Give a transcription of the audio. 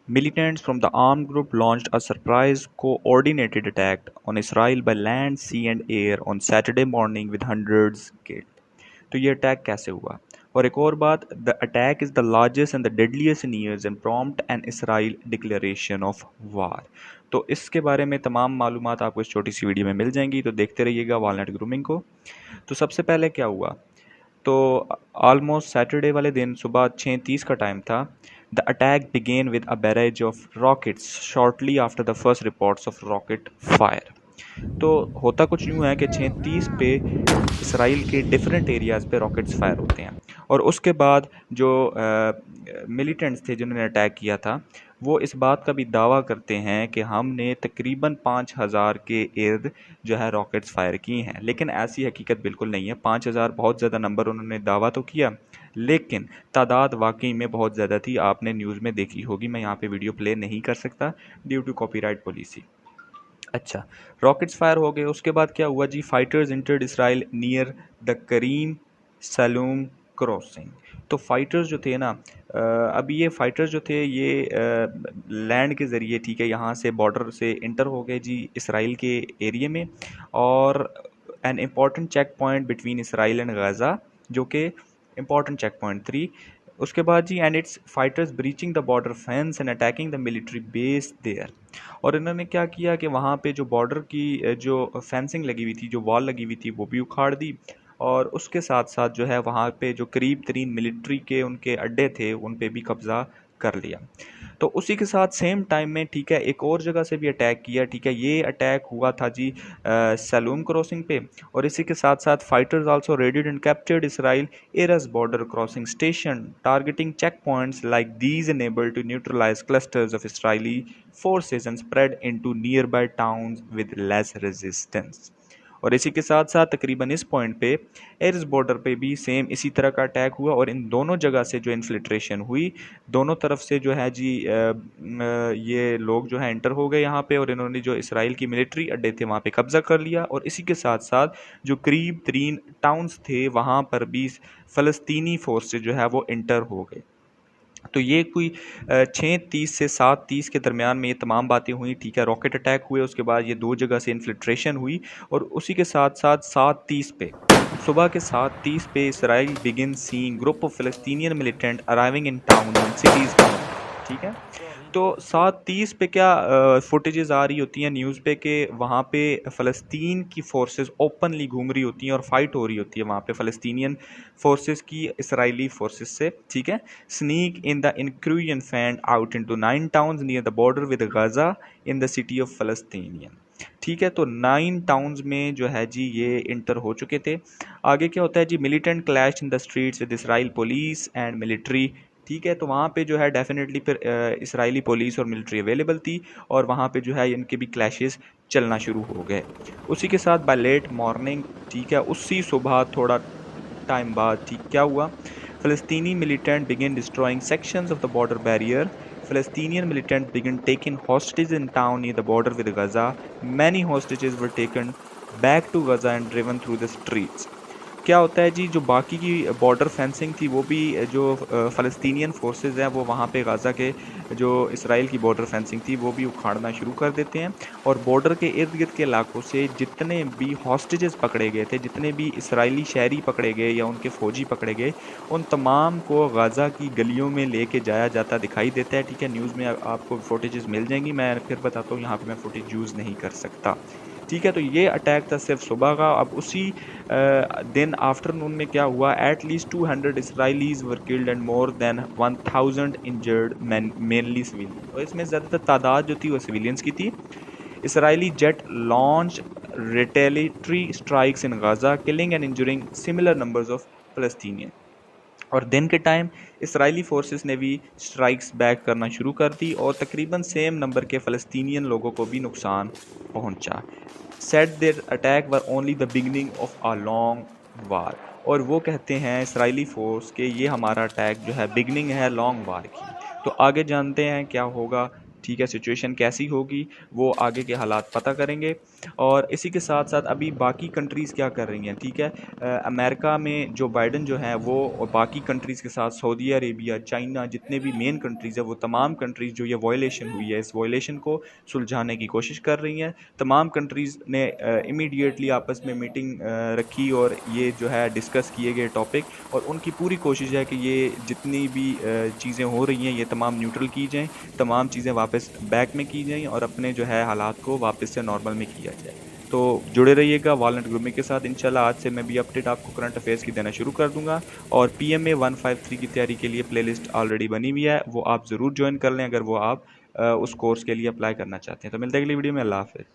Militants from the armed group launched a surprise coordinated attack on Israel by land, sea and air on Saturday morning with hundreds killed. तो ये attack कैसे हुआ? और एक और बात, the attack is the largest and the deadliest in years and prompt an Israel declaration of war. तो इसके बारे में तमाम मालूमात आपको इस छोटी सी वीडियो में मिल जाएंगी, तो देखते रहिएगा वॉलनट ग्रूमिंग को। तो सबसे पहले क्या हुआ, तो ऑलमोस्ट सैटरडे वाले दिन सुबह 6:30 का टाइम था। The attack began with a barrage of rockets shortly after the first reports of rocket fire. तो होता कुछ यूँ है कि 6:30 पे इसराइल के डिफरेंट एरियाज़ पे रॉकेट्स फायर होते हैं, और उसके बाद जो मिलिटेंट्स थे जिन्होंने अटैक किया था, वो इस बात का भी दावा करते हैं कि हमने तकरीबन 5,000 के इर्द जो है रॉकेट्स फायर किए हैं, लेकिन ऐसी हकीकत बिल्कुल नहीं है। 5,000 बहुत ज़्यादा नंबर उन्होंने दावा तो किया, लेकिन तादाद वाकई में बहुत ज़्यादा थी। आपने न्यूज़ में देखी होगी, मैं यहाँ पे वीडियो प्ले नहीं कर सकता ड्यू टू कॉपीराइट पॉलिसी। अच्छा, रॉकेट्स फायर हो गए, उसके बाद क्या हुआ जी, fighters entered Israel near the Kerem Shalom crossing. तो फाइटर्स जो थे ना, अभी ये फाइटर्स जो थे ये लैंड के ज़रिए, ठीक है, यहाँ से बॉर्डर से इंटर हो गए जी इसराइल के एरिया में, और an important check point between Israel and Gaza, जो कि इम्पॉर्टेंट चेक पॉइंट 3। उसके बाद जी, and its fighters breaching the border fence and attacking the military base there. और इन्होंने क्या किया कि वहाँ पे जो बॉर्डर की जो फेंसिंग लगी हुई थी, जो वॉल लगी हुई थी, वो भी उखाड़ दी, और उसके साथ साथ जो है वहाँ पे जो करीब तरीन मिलिट्री के उनके अड्डे थे उन पे भी कब्ज़ा कर लिया। तो उसी के साथ सेम टाइम में, ठीक है, एक और जगह से भी अटैक किया, ठीक है, ये अटैक हुआ था जी सलूम क्रॉसिंग पे, और इसी के साथ साथ fighters also raided and captured Israel Erez border crossing station targeting checkpoints like these enabled to neutralize clusters of Israeli forces and spread into nearby towns with less resistance। और इसी के साथ साथ तकरीबन इस पॉइंट पे years border पे भी सेम इसी तरह का अटैक हुआ, और इन दोनों जगह से जो इन्फिल्ट्रेशन हुई, दोनों तरफ से जो है जी ये लोग जो है एंटर हो गए यहाँ पे, और इन्होंने जो इसराइल की मिलिट्री अड्डे थे वहाँ पे कब्जा कर लिया, और इसी के साथ साथ जो करीब तरीन टाउन्स थे वहाँ पर भी फ़लस्तीनी फोर्सेज जो है वो एंटर हो गए। तो ये कोई 6:30 से 7:30 के दरमियान में ये तमाम बातें हुई, ठीक है। रॉकेट अटैक हुए, उसके बाद ये दो जगह से इन्फिल्ट्रेशन हुई, और उसी के साथ साथ 7:30 पे, सुबह के 7:30 पे Israel begin seeing group of Palestinian militant arriving in town and cities, ठीक है। तो 7:30 पे क्या फुटेजेस आ रही होती हैं न्यूज़ पे कि वहाँ पे फ़लस्तीन की फोर्सेस ओपनली घूम रही होती हैं और फाइट हो रही होती है वहाँ पे फ़लस्तीनियन फोर्सेस की इसराइली फोर्सेस से, ठीक है। Sneak in the incursion fanned out into 9 towns near the border with Gaza in the city of Palestinian, ठीक है। तो 9 टाउन्स में जो है जी ये इंटर हो चुके थे। आगे क्या होता है जी, militant clash in the streets with Israel police and military, ठीक है। तो वहाँ पे जो है डेफिनेटली फिर इसराइली पुलिस और मिलिट्री अवेलेबल थी, और वहाँ पे जो है इनके भी क्लैशेस चलना शुरू हो गए। उसी के साथ बाय लेट मॉर्निंग, ठीक है, उसी सुबह थोड़ा टाइम बाद, ठीक, क्या हुआ, फ़लस्तीनी militant begin destroying sections of the border barrier. Palestinian militants began taking hostages in town near the border with Gaza. Many hostages were taken back to Gaza and driven through the streets। क्या होता है जी, जो बाकी की border fencing थी वो भी जो फ़लस्तीनियन फोर्सेस हैं वो वहाँ पे गाज़ा के जो इसराइल की बॉर्डर फेंसिंग थी वो भी उखाड़ना शुरू कर देते हैं, और बॉर्डर के इर्द गिर्द के इलाकों से जितने भी हॉस्टेजेस पकड़े गए थे, जितने भी इसराइली शहरी पकड़े गए या उनके फ़ौजी पकड़े गए, उन तमाम को गाज़ा की गलियों में लेके जाया जाता दिखाई देता है, ठीक है। न्यूज़ में आपको फुटेजेस मिल जाएंगी, मैं फिर बताता हूँ, यहाँ पे मैं फुटेज यूज़ नहीं कर सकता, ठीक है। तो ये अटैक था सिर्फ सुबह का। अब उसी दिन आफ्टरनून में क्या हुआ, at least 200 Israelites were killed and more than 1000 injured, mainly civilian, और इसमें ज़्यादातर तादाद जो थी वो सिविलियंस की थी। Israeli jet launch retaliatory strikes in Gaza killing and injuring similar numbers of Palestinian, और दिन के टाइम इसराइली फोर्सेस ने भी स्ट्राइक्स बैक करना शुरू कर दी, और तकरीबन सेम नंबर के फ़लस्तीनियन लोगों को भी नुकसान पहुंचा। Said their attack were only the beginning of a long war, और वो कहते हैं इसराइली फोर्स के ये हमारा अटैक जो है बिगनिंग है लॉन्ग वार की। तो आगे जानते हैं क्या होगा, ठीक है, सिचुएशन कैसी होगी, वो आगे के हालात पता करेंगे। और इसी के साथ साथ अभी बाकी कंट्रीज़ क्या कर रही हैं, ठीक है। अमेरिका में जो बाइडन जो है वो, और बाकी कंट्रीज़ के साथ सऊदी अरेबिया, चाइना, जितने भी मेन कंट्रीज़ है, वो तमाम कंट्रीज़ जो ये वायलेशन हुई है, इस वायलेशन को सुलझाने की कोशिश कर रही हैं। तमाम कंट्रीज़ ने इमीडिएटली आपस में मीटिंग रखी और ये जो है डिस्कस किए गए टॉपिक, और उनकी पूरी कोशिश है कि ये जितनी भी चीज़ें हो रही हैं ये तमाम न्यूट्रल की जाएँ, तमाम चीज़ें वापस बैक में की जाएँ और अपने जो है हालात को वापस से नॉर्मल में किया जाए। तो जुड़े रहिएगा वॉलनट ग्रूमिंग के साथ। इंशाल्लाह आज से मैं भी अपडेट आपको करंट अफेयर्स की देना शुरू कर दूंगा। और पीएमए 153 की तैयारी के लिए प्लेलिस्ट ऑलरेडी बनी हुई है, वो आप ज़रूर ज्वाइन कर लें अगर वो आप उस कोर्स के लिए अप्लाई करना चाहते हैं। तो मिलते हैं अगली वीडियो में। अल्लाह हाफ़िज़।